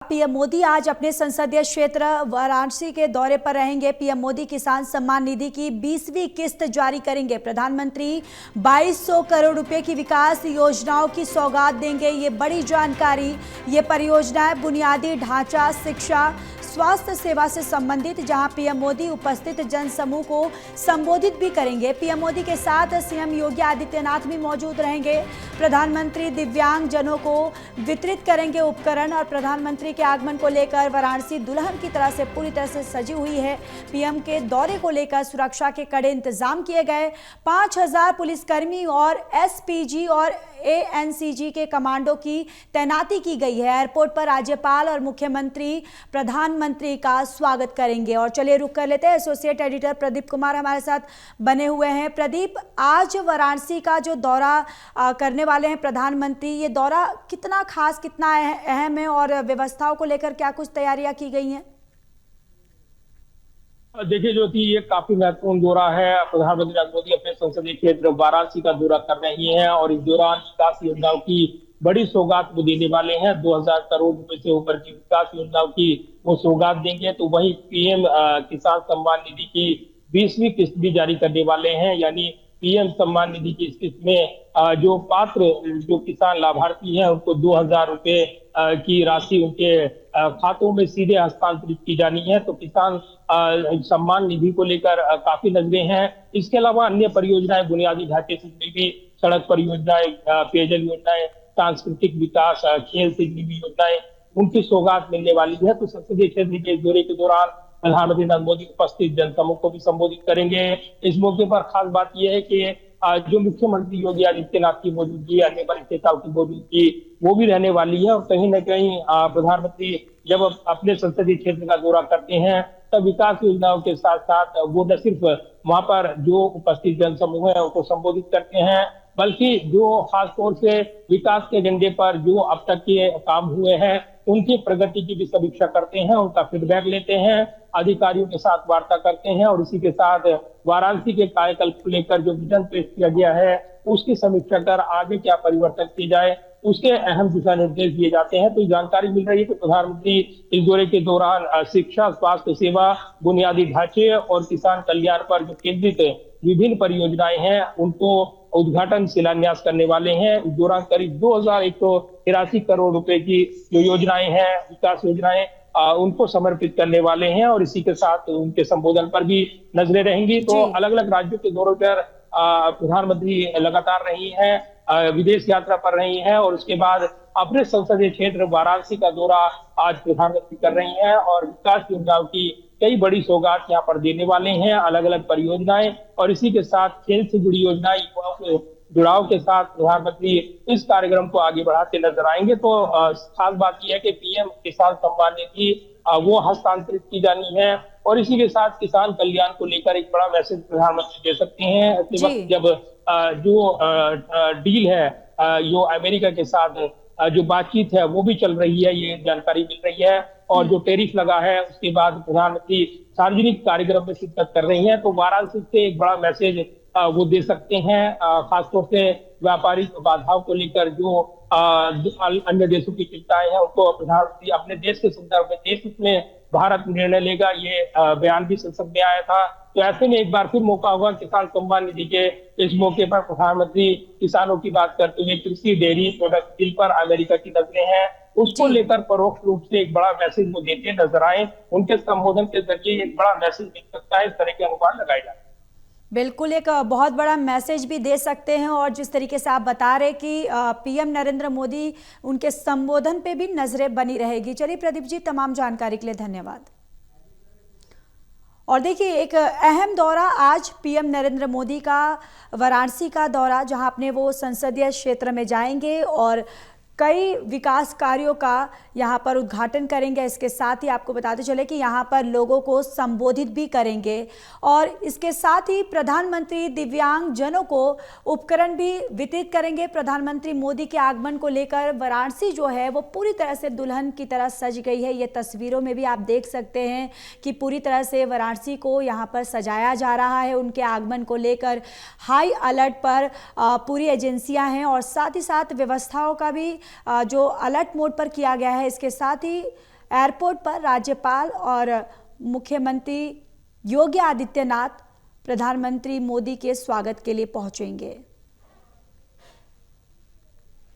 PM Modi आज अपने संसदीय क्षेत्र वाराणसी के दौरे पर रहेंगे। पीएम मोदी किसान सम्मान निधि की 20वीं किस्त जारी करेंगे। प्रधानमंत्री 2200 करोड़ रुपए की विकास योजनाओं की सौगात देंगे। ये बड़ी जानकारी। ये परियोजनाएं बुनियादी ढांचा, शिक्षा, स्वास्थ्य सेवा से संबंधित, जहां पीएम मोदी उपस्थित जनसमूह को संबोधित भी करेंगे। पीएम मोदी के साथ सीएम योगी आदित्यनाथ भी मौजूद रहेंगे। प्रधानमंत्री दिव्यांग जनों को वितरित करेंगे उपकरण और प्रधानमंत्री के आगमन को लेकर वाराणसी दुल्हन की तरह से पूरी तरह से सजी हुई है। पीएम के दौरे को लेकर सुरक्षा के कड़े इंतजाम किए गए। 5000 पुलिसकर्मी और एसपीजी और एएनसीजी के कमांडो की तैनाती की गई है। एयरपोर्ट पर राज्यपाल और मुख्यमंत्री प्रधानमंत्री का स्वागत करेंगे। और चलिए रुक कर लेते हैं, एसोसिएट एडिटर प्रदीप कुमार हमारे साथ बने हुए हैं। प्रदीप, आज वाराणसी का जो दौरा करने वाले हैं प्रधानमंत्री, ये दौरा कितना खास, कितना अहम है और व्यवस्थाओं को लेकर क्या कुछ तैयारियां की गई हैं? देखिए ज्योति, ये काफी महत्वपूर्ण दौरा है। प्रधानमंत्री नरेंद्र मोदी अपने संसदीय क्षेत्र वाराणसी का दौरा कर रही हैं और इस दौरान विकास योजनाओं की बड़ी सौगात वो देने वाले हैं। 2000 करोड़ रुपए से ऊपर की विकास योजनाओं की वो सौगात देंगे। तो वहीं पीएम किसान सम्मान निधि की 20वीं किस्त भी जारी करने वाले हैं। यानी पीएम सम्मान निधि की इस किस्त में जो पात्र जो किसान लाभार्थी हैं उनको 2000 रुपए की राशि उनके खातों में सीधे हस्तांतरित की जानी है। तो किसान सम्मान निधि को लेकर काफी नजरें हैं। इसके अलावा अन्य परियोजनाएं बुनियादी ढांचे से जुड़ी भी, सड़क परियोजनाएं, पेयजल योजनाएं, सांस्कृतिक विकास, खेल से जुड़ी योजनाएं, उनकी सौगात मिलने वाली है। तो संसदीय क्षेत्र के दौरे के दौरान प्रधानमंत्री नरेंद्र मोदी उपस्थित जनसमूह को भी संबोधित करेंगे। इस मौके पर खास बात यह है कि जो मुख्यमंत्री योगी आदित्यनाथ की मौजूदगी, अन्य बड़े नेताओं की मौजूदगी वो भी रहने वाली है। और कहीं न कहीं प्रधानमंत्री जब अपने संसदीय क्षेत्र का दौरा करते हैं तब विकास योजनाओं के साथ साथ वो न सिर्फ वहां पर जो उपस्थित जनसमूह है उनको संबोधित करते हैं, बल्कि जो खासतौर से विकास के एजेंडे पर जो अब तक के काम हुए हैं उनकी प्रगति की भी समीक्षा करते हैं, उनका फीडबैक लेते हैं, अधिकारियों के साथ वार्ता करते हैं और इसी के साथ वाराणसी के कायाकल्प को लेकर जो विजन पेश किया गया है उसकी समीक्षा कर आगे क्या परिवर्तन किए जाए उसके अहम दिशा निर्देश दिए जाते हैं। तो जानकारी मिल रही है कि प्रधानमंत्री इस दौरे के दौरान शिक्षा, स्वास्थ्य सेवा, बुनियादी ढांचे और किसान कल्याण पर जो केंद्रित विभिन्न परियोजनाएं हैं उनको उद्घाटन, शिलान्यास करने वाले हैं। इस दौरान करीब 2183 करोड़ रुपए की जो योजनाएं हैं, विकास योजनाएं, उनको समर्पित करने वाले हैं और इसी के साथ उनके संबोधन पर भी नजरें रहेंगी। तो अलग अलग राज्यों के दौरों पर प्रधानमंत्री लगातार रही हैं, विदेश यात्रा पर रही हैं और उसके बाद अपने संसदीय क्षेत्र वाराणसी का दौरा आज प्रधानमंत्री कर रही हैं और विकास योजनाओं की कई बड़ी सौगात यहाँ पर देने वाले हैं, अलग अलग परियोजनाएं और इसी के साथ खेल से जुड़ी योजनाएं, युवाओं के जुड़ाव के साथ प्रधानमंत्री इस कार्यक्रम को आगे बढ़ाते नजर आएंगे। तो खास बात यह है कि पीएम किसान सम्मान निधि वो हस्तांतरित की जानी है और इसी के साथ किसान कल्याण को लेकर एक बड़ा मैसेज प्रधानमंत्री दे सकते हैं। ऐसे वक्त जब जो डील है जो अमेरिका के साथ जो बातचीत है वो भी चल रही है, ये जानकारी मिल रही है और जो टैरिफ लगा है उसके बाद प्रधानमंत्री सार्वजनिक कार्यक्रम में शिरकत कर रही हैं। तो वाराणसी से एक बड़ा मैसेज वो दे सकते हैं, खासतौर से व्यापारिक बाधाओं को लेकर जो अन्य देशों की चिंताएं हैं उनको प्रधानमंत्री अपने देश के संदर्भ में, देश में भारत निर्णय लेगा, ये बयान भी संसद में आया था। तो ऐसे में एक बार फिर मौका होगा किसान सम्मान निधि के इस मौके पर प्रधानमंत्री किसानों की बात करते हुए कृषि, डेयरी प्रोडक्ट बिल पर अमेरिका की नजरें हैं उसको लेकर परोक्ष रूप से एक बड़ा मैसेज वो देते नजर आए। उनके संबोधन के जरिए एक बड़ा मैसेज मिल सकता है, इस तरह के अनुमान लगाए जाए। बिल्कुल, एक बहुत बड़ा मैसेज भी दे सकते हैं और जिस तरीके से आप बता रहे कि पीएम नरेंद्र मोदी, उनके संबोधन पे भी नजरें बनी रहेगी। चलिए प्रदीप जी, तमाम जानकारी के लिए धन्यवाद। और देखिए, एक अहम दौरा आज पीएम नरेंद्र मोदी का वाराणसी का दौरा, जहां अपने वो संसदीय क्षेत्र में जाएंगे और कई विकास कार्यों का यहाँ पर उद्घाटन करेंगे। इसके साथ ही आपको बताते चले कि यहाँ पर लोगों को संबोधित भी करेंगे और इसके साथ ही प्रधानमंत्री दिव्यांग जनों को उपकरण भी वितरित करेंगे। प्रधानमंत्री मोदी के आगमन को लेकर वाराणसी जो है वो पूरी तरह से दुल्हन की तरह सज गई है। ये तस्वीरों में भी आप देख सकते हैं कि पूरी तरह से वाराणसी को यहाँ पर सजाया जा रहा है। उनके आगमन को लेकर हाई अलर्ट पर पूरी एजेंसियाँ हैं और साथ ही साथ व्यवस्थाओं का भी जो अलर्ट मोड पर किया गया है। इसके साथ ही एयरपोर्ट पर राज्यपाल और मुख्यमंत्री योगी आदित्यनाथ प्रधानमंत्री मोदी के स्वागत के लिए पहुंचेंगे।